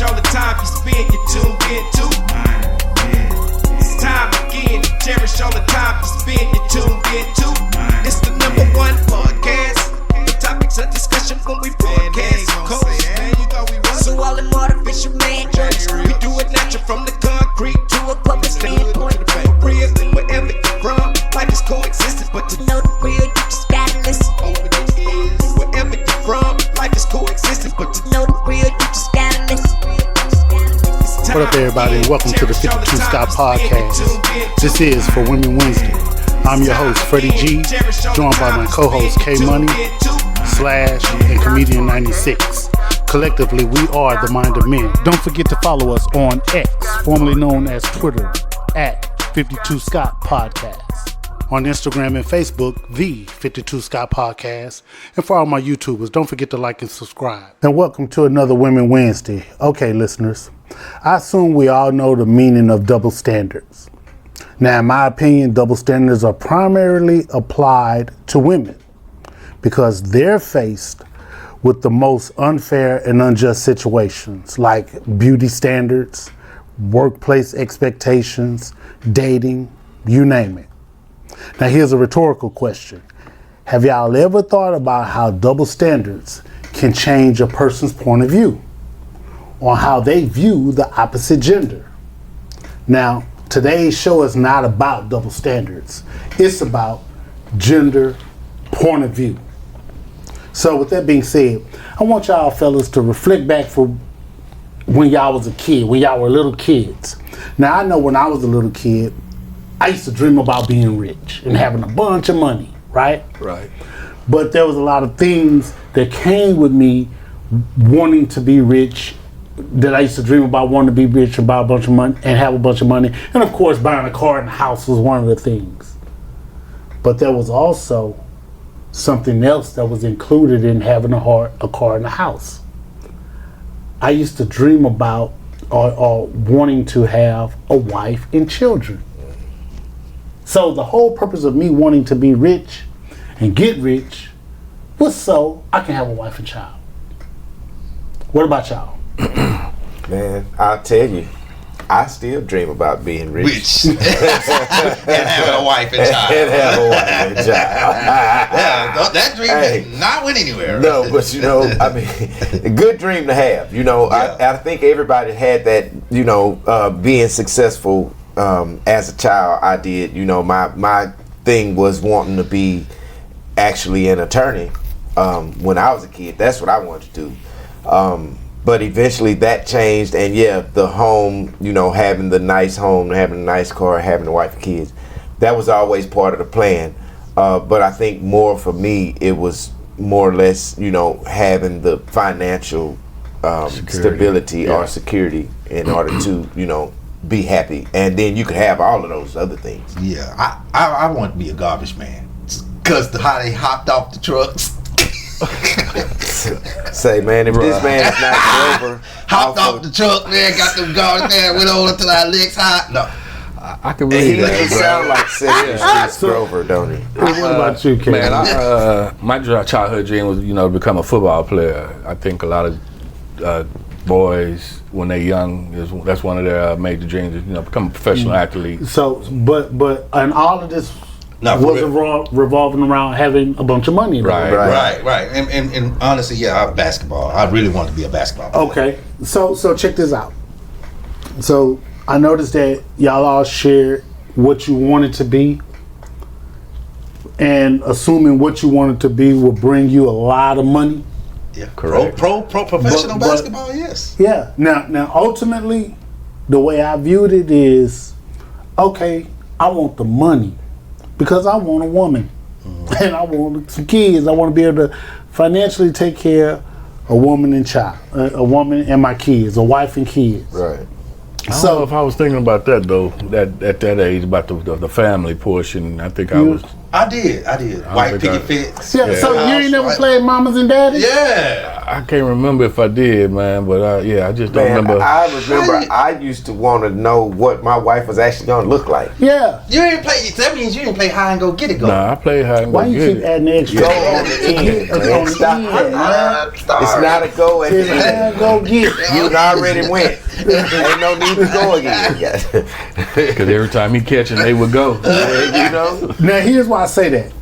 cherish all the time you spend, you tuned in to. It's time again to cherish all the time you spend, you tuned in to. It's the number one podcast. The topics of discussion when we broadcast. So all them artificial man jokes, we do it natural from the concrete to a public standpoint. Real, wherever you're from, life is coexisting, but to know the real, you just gotta listen. Wherever you're from, life is coexisting, but to know the real, you just gotta listen. What up, everybody, and welcome to the 52 Scott Podcast. This is For Women Wednesday. I'm your host, Freddie G, joined by my co-host, K Money, Slash, and Comedian 96. Collectively, we are the Mind of Men. Don't forget to follow us on X, formerly known as Twitter, at 52 Scott Podcast. On Instagram and Facebook, the 52 Scott Podcast. And for all my YouTubers, don't forget to like and subscribe. And welcome to another Women Wednesday. Okay, listeners, I assume we all know the meaning of double standards. Now, in my opinion, double standards are primarily applied to women because they're faced with the most unfair and unjust situations like beauty standards, workplace expectations, dating, you name it. Now here's a rhetorical question. Have y'all ever thought about how double standards can change a person's point of view on how they view the opposite gender? Now, today's show is not about double standards. It's about gender point of view. So with that being said, I want y'all fellas to reflect back for when y'all was a kid, when y'all were little kids. Now I know when I was a little kid, I used to dream about being rich and having a bunch of money, right? Right. But there was a lot of things that came with me wanting to be rich, that I used to dream about wanting to be rich, about a bunch of money and have a bunch of money. And of course, buying a car and a house was one of the things. But there was also something else that was included in having a car and a house. I used to dream about or wanting to have a wife and children. So the whole purpose of me wanting to be rich and get rich was so I can have a wife and child. What about y'all? Man, I'll tell you, I still dream about being rich. And having a wife and child. Yeah, that dream is not went anywhere. No, but you know, I mean, a good dream to have. You know, I think everybody had that, you know, being successful as a child. I did. You know, my thing was wanting to be actually an attorney when I was a kid. That's what I wanted to do. But eventually that changed, and the home, you know, having the nice home, having a nice car, having a wife and kids, that was always part of the plan. But I think more for me, it was more or less, you know, having the financial stability or security in order to, you know, be happy. And then you could have all of those other things. Yeah, I want to be a garbage man, because how they hopped off the trucks. Say, man, if this man is not Grover, hopped off the truck, man, got them garbage man, went over until our legs hot. No, I can read that. He sound like Sesame Street's Grover, don't he? What about you, Ken? Man, my childhood dream was, you know, to become a football player. I think a lot of boys, when they're young, that's one of their major dreams, is, you know, become a professional athlete. So, but and all of this was revolving around having a bunch of money. Right. And honestly, basketball. I really want to be a basketball player. Okay, so check this out. So I noticed that y'all all shared what you wanted to be, and assuming what you wanted to be will bring you a lot of money. Yeah, correct. Pro professional basketball, yes. Yeah. Now, ultimately, the way I viewed it is, okay, I want the money because I want a woman, and I want some kids. I want to be able to financially take care of a woman and child, a woman and my kids, a wife and kids. Right. I don't know if I was thinking about that though. That at that age, about the family portion. I think I was. I did. White picket fence. Yeah. So you ain't never played mamas and daddies? Yeah. I can't remember if I did, man, but yeah, I just don't remember. I remember I used to want to know what my wife was actually gonna look like. Yeah. You didn't play. That means you didn't play high and go get it. Go. Nah, I played high and Why go you get keep it. adding the extra? Go on the end, man. Stop that, man. It's not a go at the end. Go get it. You already went. Ain't no need to go again. Because every time he catching, they would go. You know. Now here's why I say that.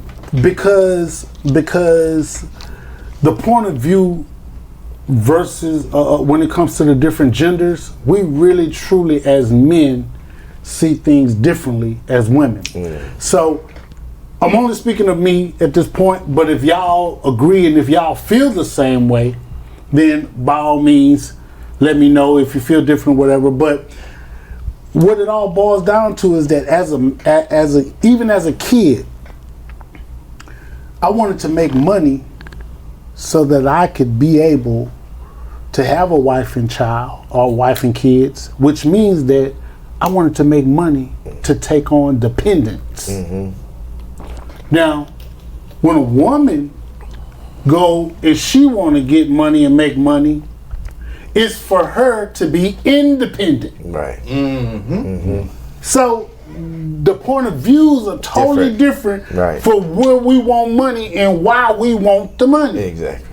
Because the point of view versus when it comes to the different genders, we really truly as men see things differently as women. So I'm only speaking of me at this point, but if y'all agree and if y'all feel the same way, then by all means let me know if you feel different, whatever. But what it all boils down to is that even as a kid, I wanted to make money so that I could be able to have a wife and child or wife and kids, which means that I wanted to make money to take on dependents. Now, when a woman go, if she want to get money and make money, it's for her to be independent. Right. So the point of views are totally different Right. for where we want money and why we want the money. Exactly.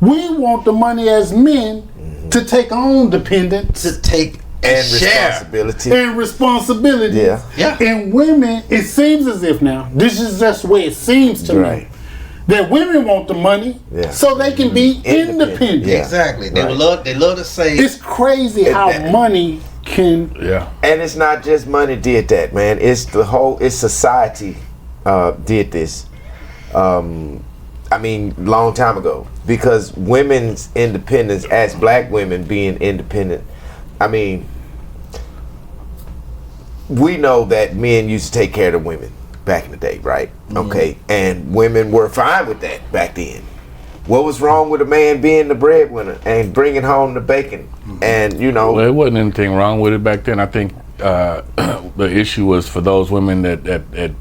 We want the money as men to take on dependence To take And share. responsibility. and responsibility. Yeah. Yeah. And women, it seems as if now, this is just the way it seems to Right. me, that women want the money so they can be independent. Yeah. Exactly. They Right. love. They love to say. It's crazy how money can. Yeah. And it's not just money did that, man. It's the whole. It's society did this. I mean, long time ago, because women's independence, as black women being independent, I mean, we know that men used to take care of the women back in the day, right? Okay, and women were fine with that back then. What was wrong with a man being the breadwinner and bringing home the bacon? And you know, Well, there wasn't anything wrong with it back then. I think the issue was for those women that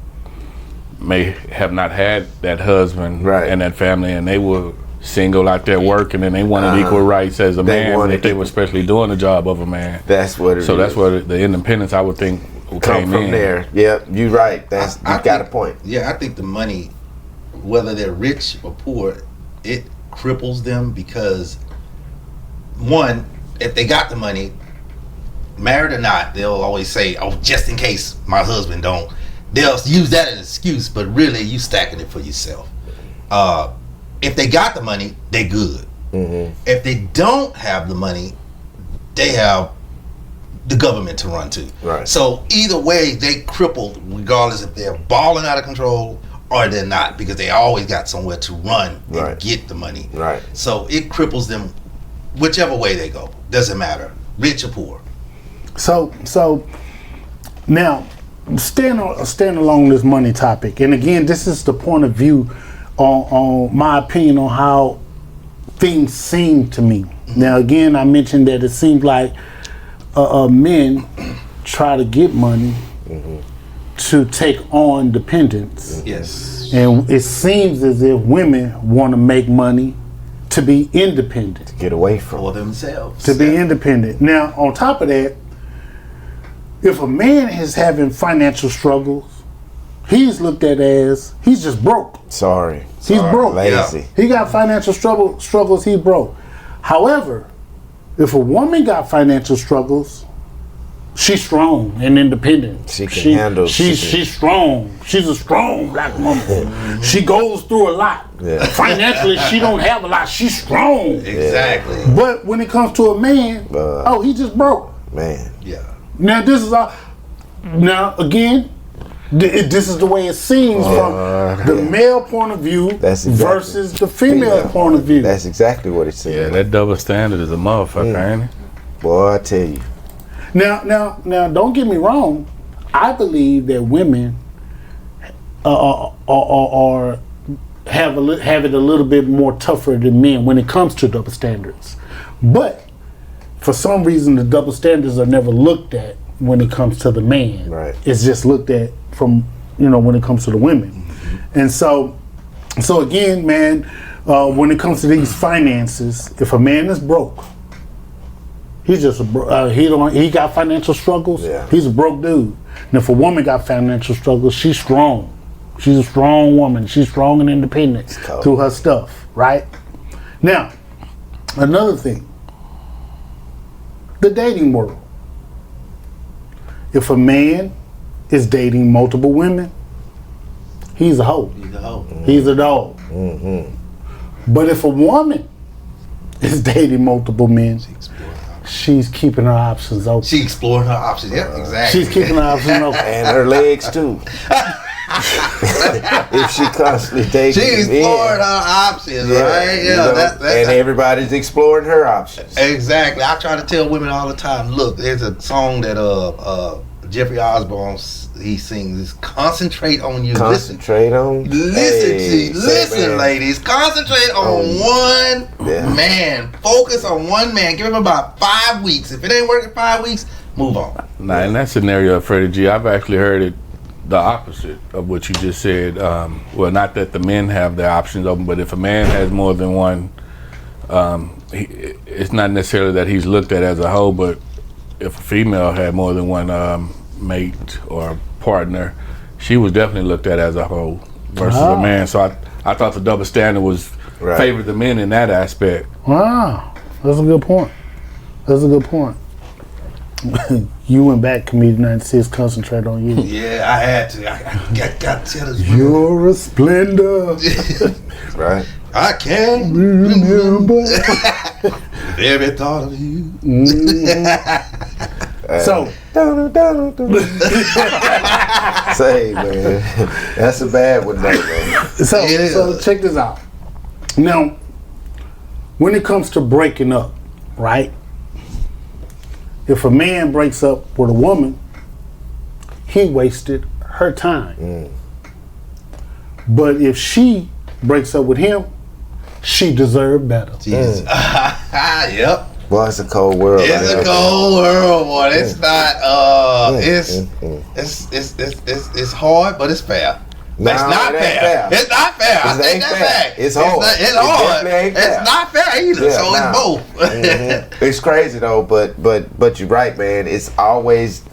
may have not had that husband Right. and that family, and they were single out there working, and they wanted equal rights as a They man wanted if they were especially doing the job of a man. that's what it So is. that's where the independence, I would think, come came from in. there. Yep, you right. That's I you got think- a point. Yeah, I think the money, whether they're rich or poor, it cripples them because, one, if they got the money, married or not, they'll always say, "Oh, just in case my husband don't." They'll use that as an excuse, but really, you stacking it for yourself. If they got the money, they good. If they don't have the money, they have the government to run to. Right. So either way, they crippled, regardless if they're balling out of control or they're not, because they always got somewhere to run and Right. get the money. Right. So it cripples them, whichever way they go. Doesn't matter, rich or poor. So now, staying along this money topic, and again, this is the point of view on my opinion on how things seem to me. Now, again, I mentioned that it seems like men try to get money to take on dependence, Yes. and it seems as if women want to make money to be independent. Get away from. For themselves. To be independent. Now, on top of that, if a man is having financial struggles, he's looked at as he's just broke. Sorry. He's broke. Lazy. He got financial struggles. He's broke. However, if a woman got financial struggles, she's strong and independent. She can handle- She's strong. She's a strong black woman. She goes through a lot. Yeah. Financially, she don't have a lot. She's strong. Exactly. But when it comes to a man, he just broke. Man. Yeah. Now this is all. Now again, this is the way it seems from the male point of view That's exactly- versus the female point of view. That's exactly what it said. Yeah, that double standard is a motherfucker, ain't it? Boy, I tell you. Now, don't get me wrong. I believe that women are have it a little bit more tougher than men when it comes to double standards. But for some reason, the double standards are never looked at when it comes to the man. Right. It's just looked at from when it comes to the women. And so again, man, when it comes to these finances, if a man is broke, he's just he got financial struggles. Yeah. He's a broke dude. And if a woman got financial struggles, she's strong. She's a strong woman. She's strong and independent through her stuff, right? Now, another thing, the dating world. If a man is dating multiple women, he's a hoe. He's a hoe. He's a dog. But if a woman is dating multiple men, she's keeping her options open. She exploring her options. Yep, exactly. She's keeping her options open. And her legs too. If she constantly dating She exploring her options, right? Yeah, that's and everybody's exploring her options. Exactly. I try to tell women all the time. Look, there's a song that Jeffrey Osborne he sings. Is concentrate on you. Concentrate on. Listen, ladies. Concentrate on one man. Focus on one man. Give him about 5 weeks. If it ain't working 5 weeks, move on. Now, in that scenario, Freddie G, I've actually heard it the opposite of what you just said. Well, not that the men have their options open, but if a man has more than one, it's not necessarily that he's looked at as a hoe, but if a female had more than one mate or partner, she was definitely looked at as a hoe versus a man. So I thought the double standard was favored the men in that aspect. Wow, that's a good point. That's a good point. You went back, Comedian 96, concentrate on you. Yeah, I had to. I got to tell this. You're a splendor. Right. I can't Remember. every thought of you. So, say, man, that's a bad one, though, man. so check this out. Now, when it comes to breaking up, right? If a man breaks up with a woman, he wasted her time. But if she breaks up with him, she deserved better. Jesus. Yep. Boy, it's a cold world. It's a cold world, boy. It's not. It's hard, but it's fair. No, it's not fair. It's not fair. I think that's fair. It's hard. It's hard. It's not fair either. Yeah, so it's both. It's crazy though, but you're right, man. It's always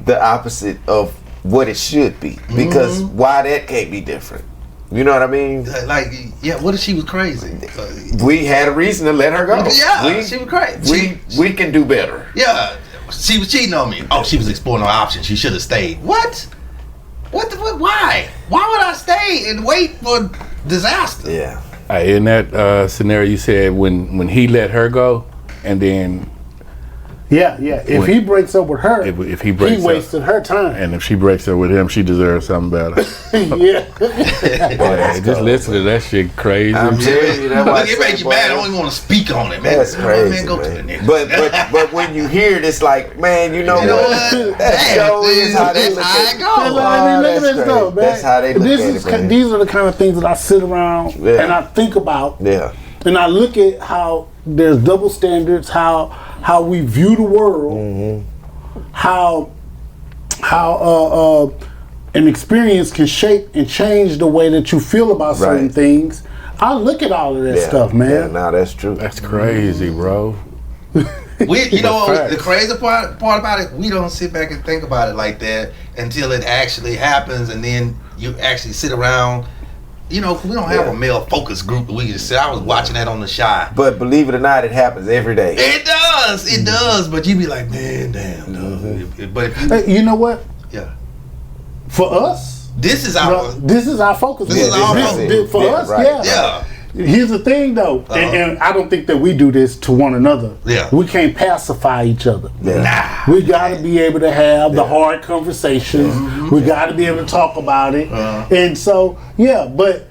the opposite of what it should be. Because why that can't be different? You know what I mean? Like, yeah. What if she was crazy? We had a reason to let her go. Yeah, she was crazy. We can do better. Yeah, she was cheating on me. Oh, she was exploring her options. She should have stayed. What? Why? Why would I stay and wait for disaster? Yeah. In that scenario, you said when he let her go, and then Yeah. If he breaks up with her, if he breaks wasted her time. and if she breaks up with him, she deserves something better. Yeah. Boy, just listen to that shit crazy. I'm telling you, that's why Look, it makes you mad. I don't even want to speak on it, man. That's crazy, Man, go to the next. But when you hear it, it's like, man, you know what? That show is how they That's look how at it it. goes. Look at this though, man. That's how they look at it, man. These are the kind of things that I sit around and I think about. Yeah. And I look at how there's double standards, how we view the world, how an experience can shape and change the way that you feel about certain things. I look at all of that stuff, man. Yeah, no, that's true. That's crazy, bro. You know what, the crazy part about it, we don't sit back and think about it like that until it actually happens, and then you actually sit around. You know, we don't have a male focus group that we can just sit. I was watching that on The Shy. But believe it or not, it happens every day. It does. But you be like, man, damn, dog. But if you, Hey, you know what? yeah, For us, this is our. this is our focus. This is our focus. For us, right. Yeah. Here's the thing, though, and I don't think that we do this to one another. Yeah. We can't pacify each other. Yeah. We got to be able to have the hard conversations. We got to be able to talk about it. And so, but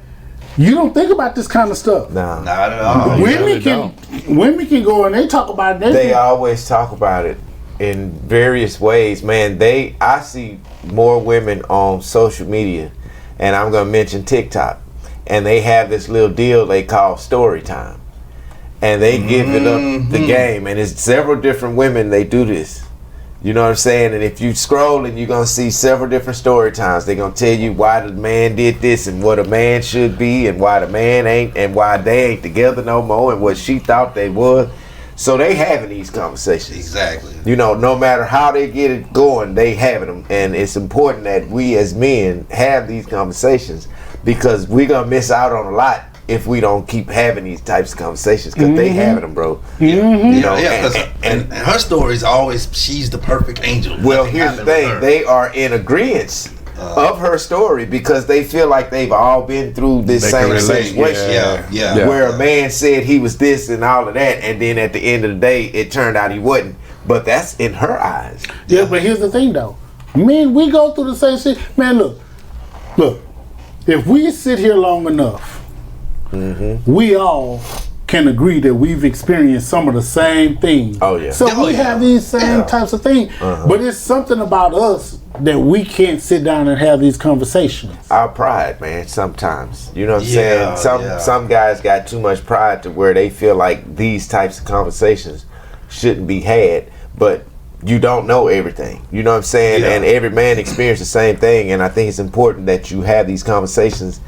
you don't think about this kind of stuff. No. Not at all. Women can go and they talk about it. They always talk about it in various ways, man. I see more women on social media, and I'm gonna mention TikTok, and they have this little deal they call story time, and they give it up the game, and it's several different women they do this, You know what I'm saying? And if you scroll and you're going to see several different story times, they're going to tell you why the man did this and what a man should be and why the man ain't and why they ain't together no more and what she thought they was. So they having these conversations. Exactly. You know, no matter how they get it going, they having them. And it's important that we as men have these conversations because we're going to miss out on a lot if we don't keep having these types of conversations because they having them, bro. You know, and her story is always she's the perfect angel. Well, here's the thing: they are in agreement of her story because they feel like they've all been through this same situation. Where a man said he was this and all of that, and then at the end of the day, it turned out he wasn't. But that's in her eyes. Yeah, but here's the thing, though. Men, we go through the same shit. Man, look. If we sit here long enough. We all can agree that we've experienced some of the same things. Oh yeah. So we have these same types of things. But it's something about us that we can't sit down and have these conversations. Our pride, man, sometimes. You know what I'm saying? Some guys got too much pride to where they feel like these types of conversations shouldn't be had, but you don't know everything. You know what I'm saying? And every man experiences the same thing, and I think it's important that you have these conversations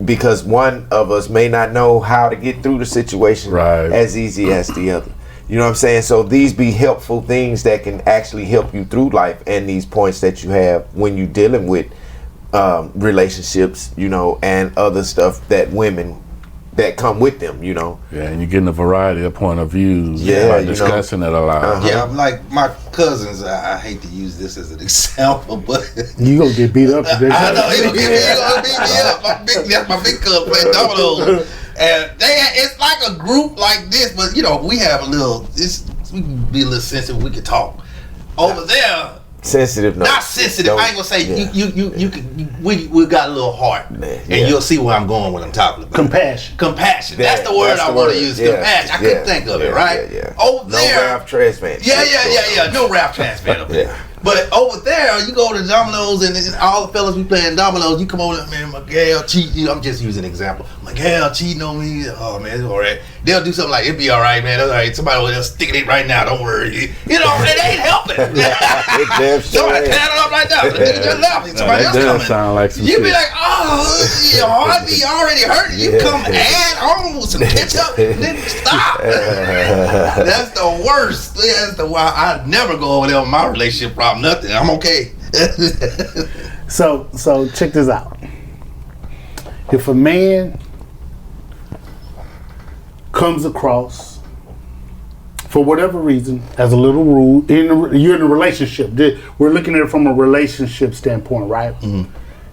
because one of us may not know how to get through the situation as easy as the other. You know what I'm saying? So these be helpful things that can actually help you through life and these points that you have when you're dealing with relationships, you know, and other stuff that women that come with them, you know. Yeah, and you're getting a variety of point of views by discussing it a lot. Yeah, like my cousins, I hate to use this as an example, but you gonna get beat up today. I know he gonna beat me up. That's my big cousin playing dominoes, and it's like a group like this, but you know we have a little. We can be a little sensitive. We can talk over there. Sensitive, no. Not sensitive. I ain't gonna say you can. We got a little heart, and you'll see where I'm going when I'm talking about compassion. That's the word I want to use. Compassion. I couldn't think of it. Right. Over there. No Ralph Tresvant. Yeah. No Ralph Tresvant up there. But over there, you go to Domino's and all the fellas be playing Domino's. You come over there, man, my gal cheating. I'm just using an example. My gal cheating on me. Oh man, it's all right. They'll do something like, it'll be all right, man. It's all right. Somebody will just stick it right now. Don't worry. You know, it ain't helping. Somebody tear it up right now. Just left. Somebody else coming. Sound like some you shit. be like, oh, your heart be already hurt. You come add on with some ketchup and then stop. That's the worst. That's the why I never go over there with my relationship problem. Nothing. I'm okay. So check this out. If a man comes across, for whatever reason, as a little rude, you're in a relationship. We're looking at it from a relationship standpoint, right?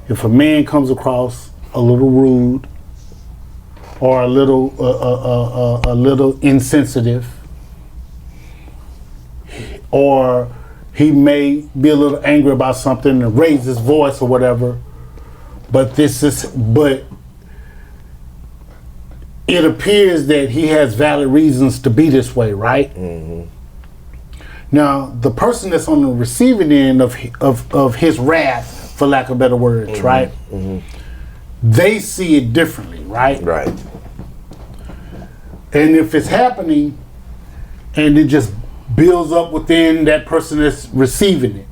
If a man comes across a little rude or a little insensitive, or he may be a little angry about something and raise his voice or whatever, but it appears that he has valid reasons to be this way, right? Now, the person that's on the receiving end of his wrath, for lack of better words, right? They see it differently, right? Right. And if it's happening and it just builds up within that person that's receiving it,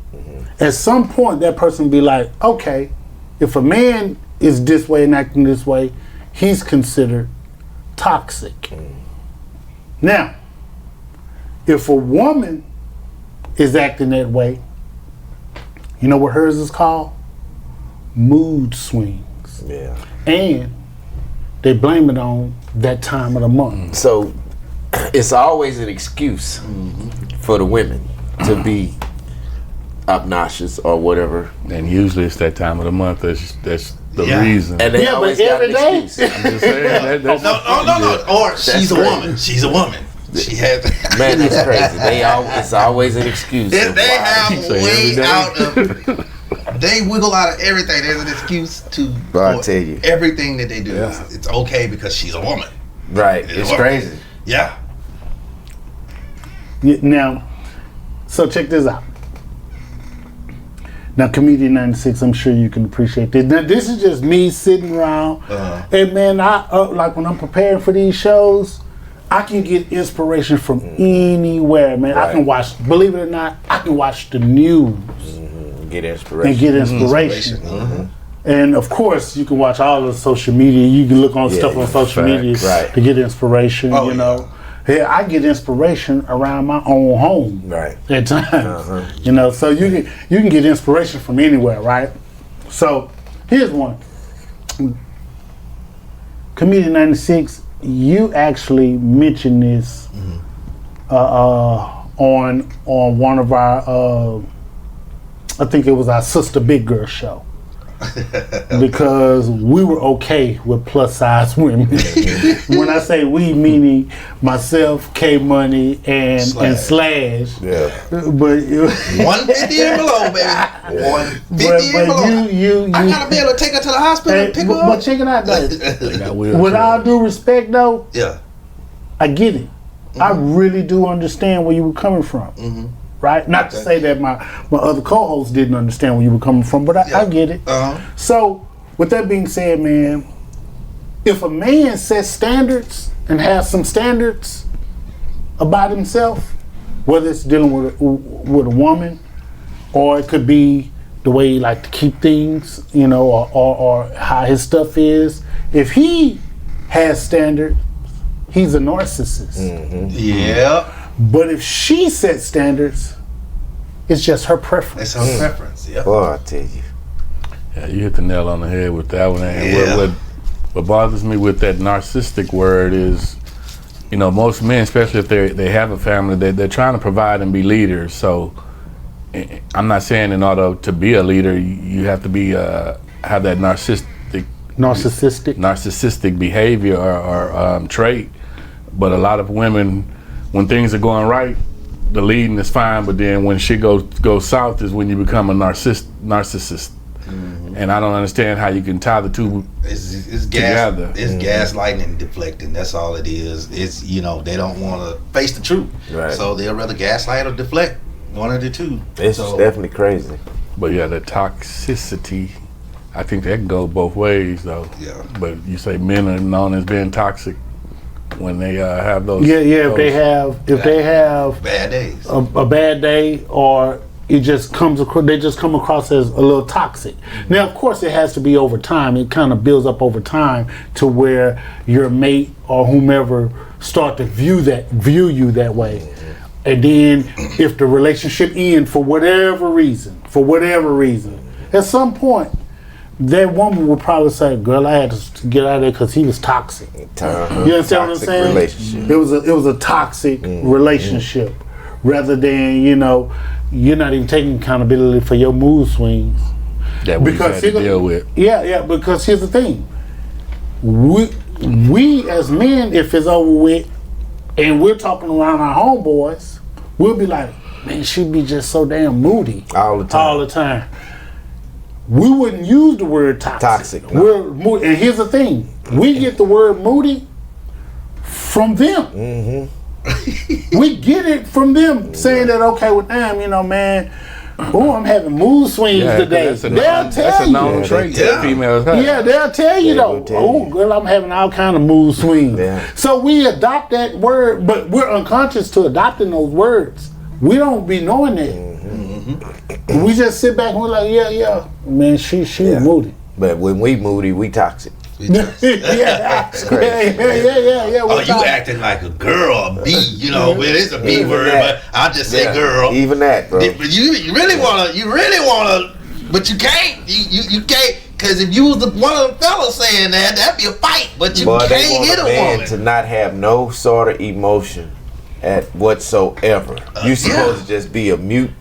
at some point that person be like, okay, if a man is this way and acting this way, he's considered toxic. Now, if a woman is acting that way, you know what hers is called? Mood swings. Yeah. And they blame it on that time of the month. So it's always an excuse for the women to be obnoxious or whatever. And usually it's that time of the month that's the reason. And they always got an excuse. I'm just saying No. Or she's a woman. She's a woman. She has. Man, that's crazy. It's always an excuse. They have way out of. They wiggle out of everything. There's an excuse to. But I tell you, everything that they do, it's okay because she's a woman. Right. It's crazy. Yeah. Now, so check this out. Now, Comedian 96, I'm sure you can appreciate this. Now, this is just me sitting around. And man, I like when I'm preparing for these shows, I can get inspiration from anywhere, man. Right. I can watch, believe it or not, I can watch the news Get inspiration. and get inspiration. And of course, you can watch all of the social media. You can look on stuff on social media right. to get inspiration. You know, I get inspiration around my own home. Right. At times, you know, so you can get inspiration from anywhere, right? So here's one. Comedian 96. You actually mentioned this on one of our I think it was our Sister Big Girl show. Because we were okay with plus size women. When I say we, meaning myself, K Money, and Slash. Yeah. But 150 and below, baby. 150 and below. I gotta be able to take her to the hospital and pick her up. But check it out though. With all due respect though, I get it. I really do understand where you were coming from. Right? Not to say that my other co-hosts didn't understand where you were coming from, but I get it. So, with that being said, man, if a man sets standards and has some standards about himself, whether it's dealing with a woman, or it could be the way he like to keep things, you know, or how his stuff is. If he has standards, he's a narcissist. Yeah. But if she sets standards, it's just her preference. It's her preference, Boy, I tell you. Yeah, you hit the nail on the head with that one. And what bothers me with that narcissistic word is, you know, most men, especially if they have a family, they're trying to provide and be leaders. So I'm not saying in order to be a leader, you have to be have that narcissistic behavior or trait. But a lot of women, when things are going right, the leading is fine, but then when shit goes south is when you become a narcissist. And I don't understand how you can tie the two together. It's gaslighting and deflecting. That's all it is. It's, you know, they don't want to face the truth. Right. So they'll rather gaslight or deflect. One of the two. It's definitely crazy. But yeah, the toxicity, I think that can go both ways though. Yeah. But you say men are known as being toxic when they have those. If they have bad days, a bad day, or it just comes across, they just come across as a little toxic. Now, of course, it has to be over time. It kind of builds up over time to where your mate or whomever start to view you that way. And then, if the relationship ends for whatever reason, at some point, that woman would probably say, "Girl, I had to get out of there because he was toxic." You understand what I'm saying? Relationship. It was a toxic relationship, rather than, you know, you're not even taking accountability for your mood swings. That we had to deal with. Yeah. Because here's the thing: we as men, if it's over with, and we're talking around our homeboys, we'll be like, "Man, she be just so damn moody all the time." We wouldn't use the word toxic. No. We're moody. And here's the thing: we get the word moody from them. We get it from them saying that, okay, well, damn, you know, man, I'm having mood swings today. That's a known trait that females have. Yeah, they'll tell you though. Oh, girl, I'm having all kind of mood swings. Yeah. So we adopt that word, but we're unconscious to adopting those words. We don't be knowing that. We just sit back and we're like, yeah, man, she moody. But when we moody, we toxic. Yeah. Oh, you acting like a girl, a B, you know, well, it's a B word, but I'll just say girl. Even that, bro. But you really wanna, but you can't, you can't, because if you was one of the fellas saying that'd be a fight, but you can't hit a woman. To not have no sort of emotion at whatsoever. You supposed to just be a mute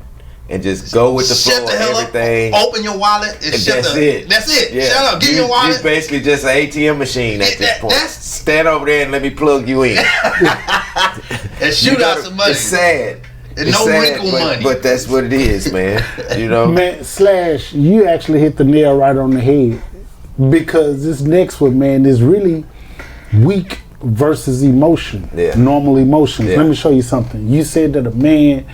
and just go with the flow of everything. Open your wallet and that's it. That's it. Yeah. Shut up. Give me your wallet. You're basically just an ATM machine at this point. Stand over there and let me plug you in. And shoot out some money. It's sad. And no wrinkle money. But that's what it is, man. You know? Man, Slash, you actually hit the nail right on the head. Because this next one, man, is really weak versus emotion. Yeah. Normal emotions. Yeah. Let me show you something. You said that a man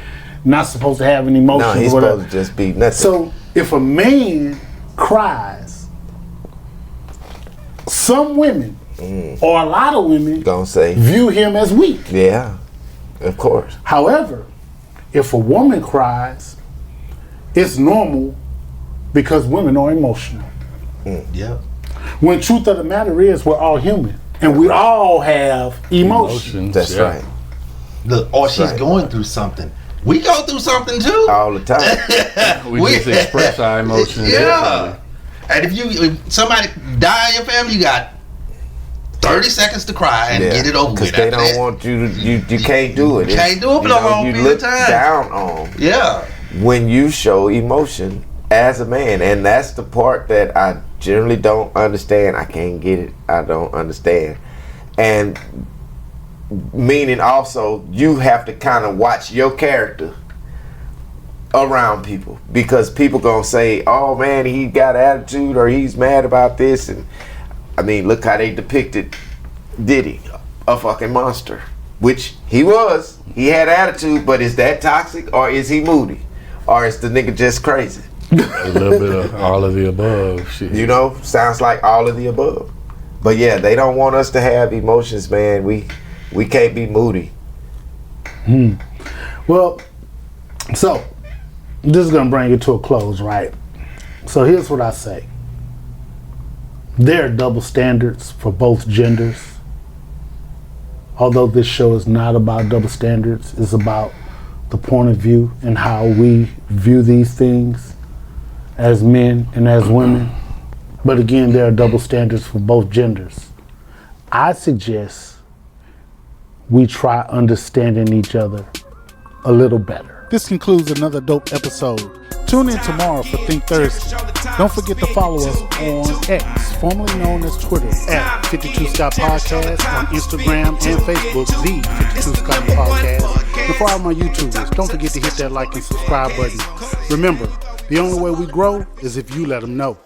not supposed to have any emotions. No, he's supposed to just be nothing. So if a man cries, some women or a lot of women Gonna say, view him as weak. yeah, of course. However, if a woman cries, it's normal because women are emotional. Yep. When truth of the matter is, we're all human and we all have emotions. That's right. Look, or she's right. going through something. We go through something too. All the time. We just express our emotions. Yeah. And if somebody die in your family, you got 30 seconds to cry and get it over with. Because they don't want you to, you can't do it. You can't do it for no long You period look of time. down on Yeah. when you show emotion as a man. And that's the part that I generally don't understand. I can't get it. I don't understand. And meaning also, you have to kind of watch your character around people, because people gonna say, oh man, he got attitude or he's mad about this. And I mean, look how they depicted Diddy, a fucking monster, which he was. He had attitude, but is that toxic, or is he moody, or is the nigga just crazy? A little bit of all of the above. Shit. You know, sounds like all of the above. But yeah, they don't want us to have emotions, man. We can't be moody. Well, so this is gonna bring it to a close, right? So here's what I say. There are double standards for both genders. Although this show is not about double standards, it's about the point of view and how we view these things as men and as women. But again, there are double standards for both genders. I suggest we try understanding each other a little better. This concludes another dope episode. Tune in tomorrow for Think Thursday. Don't forget to follow us on X, formerly known as Twitter, at 52 Scott Podcast, on Instagram and Facebook, the 52 Scott Podcast. And for all my YouTubers, don't forget to hit that like and subscribe button. Remember, the only way we grow is if you let them know.